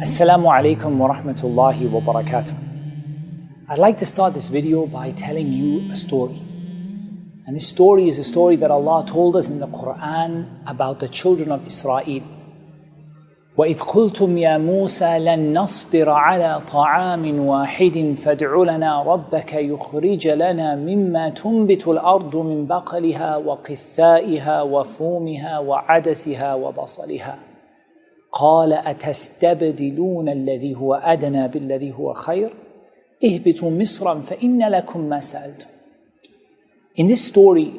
Assalamu alaikum wa rahmatullahi wa barakatuh. I'd like to start this video by telling you a story. And this story is a story that Allah told us in the Quran about the children of Israel. وَإِذْ قُلْتُمْ يَا مُوسَى لَن نَصْبِرَ عَلَى طَعَامٍ وَاحِدٍ فَادْعُ لَنَا رَبَّكَ يُخْرِجَ لَنَا مِمَّا تُنْبِتُ الْأَرْضُ مِنْ بَقَلِهَا وَقِثَّائِهَا وَفُومِهَا وَعَدَسِهَا وَبَصَلِهَا قال أتستبدلون الذي هو أدنى بالذي هو خير اهبطوا مصرا فإن لكم ما سألتم. In this story,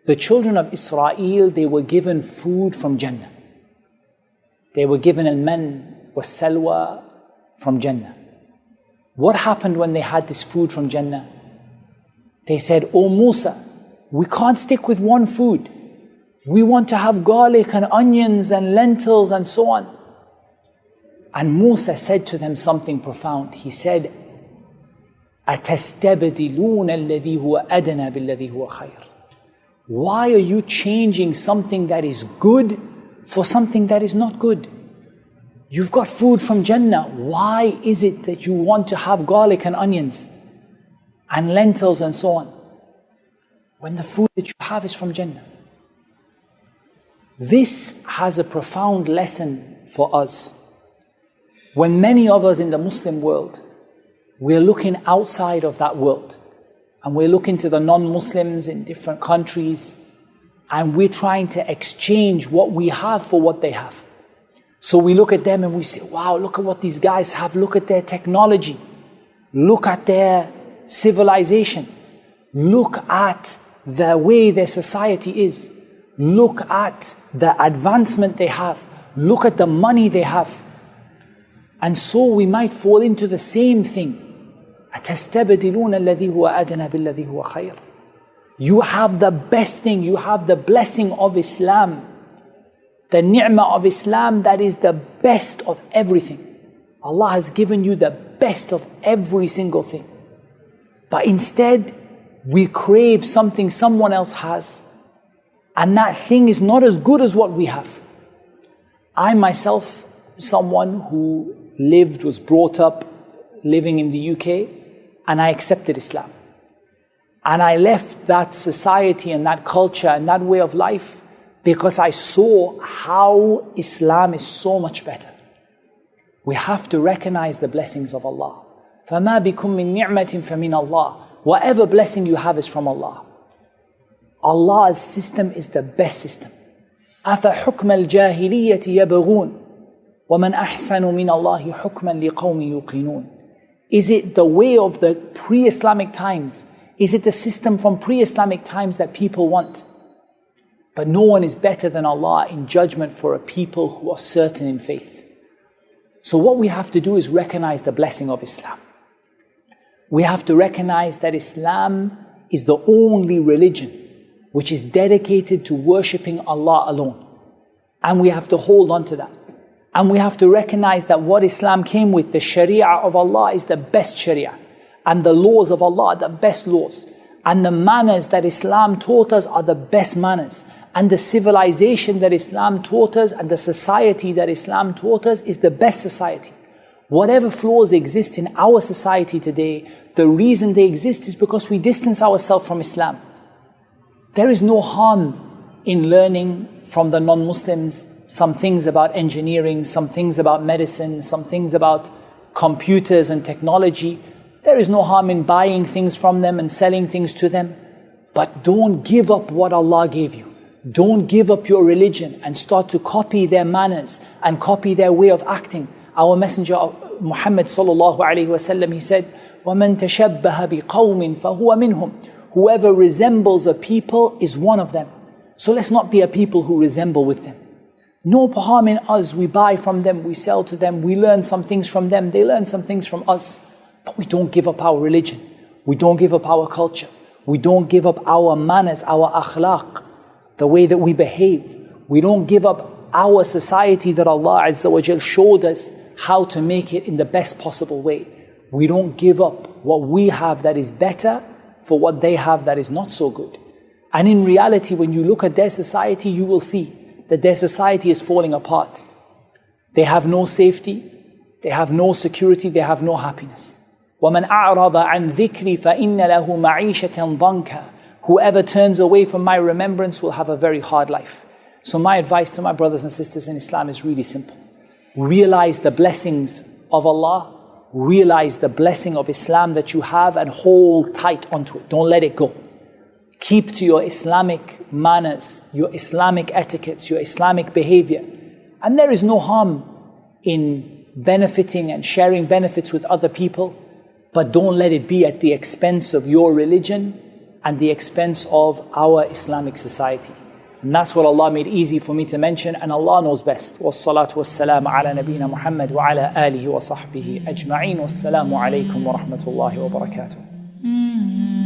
the children of Israel, they were given food from Jannah. They were given al-man wa salwa from Jannah. What happened when they had this food from Jannah? They said, "Oh Musa, we can't stick with one food. We want to have garlic and onions and lentils and so on." And Musa said to them something profound. He said, أَتَسْتَبْدِلُونَ الَّذِي هُوَ أَدْنَى بِالَّذِي هُوَ خَيْرٌ. Why are you changing something that is good for something that is not good? You've got food from Jannah. Why is it that you want to have garlic and onions and lentils and so on when the food that you have is from Jannah? This has a profound lesson for us. When many of us in the Muslim world, we're looking outside of that world and we're looking to the non-Muslims in different countries and we're trying to exchange what we have for what they have. So we look at them and we say, wow, look at what these guys have. Look at their technology. Look at their civilization. Look at the way their society is. Look at the advancement they have. Look at the money they have. And so we might fall into the same thing. أَتَسْتَبْدِلُونَ الَّذِي هُوَ أَدْنَى بِالَّذِي هُوَ خَيْرٌ. You have the best thing. You have the blessing of Islam. The ni'mah of Islam that is the best of everything. Allah has given you the best of every single thing. But instead, we crave something someone else has. And that thing is not as good as what we have. I myself, someone who was brought up living in the UK, and I accepted Islam. And I left that society and that culture and that way of life because I saw how Islam is so much better. We have to recognize the blessings of Allah. فَمَا بِكُم مِّن نِعْمَةٍ فَمِنَ اللَّهِ. Whatever blessing you have is from Allah. Allah's system is the best system. أَفَحُكْمَ الْجَاهِلِيَّةِ يَبْغُونَ وَمَنْ أَحْسَنُ مِنَ اللَّهِ حُكْمًا لِقَوْمٍ يُوقِنُونَ. Is it the way of the pre-Islamic times? Is it the system from pre-Islamic times that people want? But no one is better than Allah in judgment for a people who are certain in faith. So what we have to do is recognize the blessing of Islam. We have to recognize that Islam is the only religion which is dedicated to worshipping Allah alone. And we have to hold on to that. And we have to recognize that what Islam came with, the Sharia of Allah, is the best Sharia. And the laws of Allah are the best laws. And the manners that Islam taught us are the best manners. And the civilization that Islam taught us and the society that Islam taught us is the best society. Whatever flaws exist in our society today, the reason they exist is because we distance ourselves from Islam. There is no harm in learning from the non-Muslims some things about engineering, some things about medicine, some things about computers and technology. There is no harm in buying things from them and selling things to them. But don't give up what Allah gave you. Don't give up your religion and start to copy their manners and copy their way of acting. Our Messenger Muhammad sallallahu alaihi wasallam, he said, وَمَن تَشَبَّهَ بِقَوْمٍ فَهُوَ مِنْهُمْ. Whoever resembles a people is one of them. So let's not be a people who resemble with them. No harm in us. We buy from them, we sell to them, we learn some things from them, they learn some things from us. But we don't give up our religion. We don't give up our culture. We don't give up our manners, our akhlaq, the way that we behave. We don't give up our society that Allah Azza wa Jal showed us how to make it in the best possible way. We don't give up what we have that is better for what they have that is not so good. And in reality, when you look at their society, you will see that their society is falling apart. They have no safety, they have no security, they have no happiness. وَمَنْ أَعْرَضَ عَنْ ذِكْرِي فَإِنَّ لَهُ مَعِيشَةً ضَنْكًا. Whoever turns away from my remembrance will have a very hard life. So my advice to my brothers and sisters in Islam is really simple. Realize the blessings of Allah, realize the blessing of Islam that you have, and hold tight onto it. Don't let it go. Keep to your Islamic manners, your Islamic etiquettes, your Islamic behavior. And there is no harm in benefiting and sharing benefits with other people, but don't let it be at the expense of your religion and the expense of our Islamic society. And that's what Allah made easy for me to mention, and Allah knows best. Wassalatu wassalamu ala nabiyyina Muhammad wa ala alihi wa sahbihi ajma'in. Wassalamu alaykum wa rahmatullahi wa barakatuh.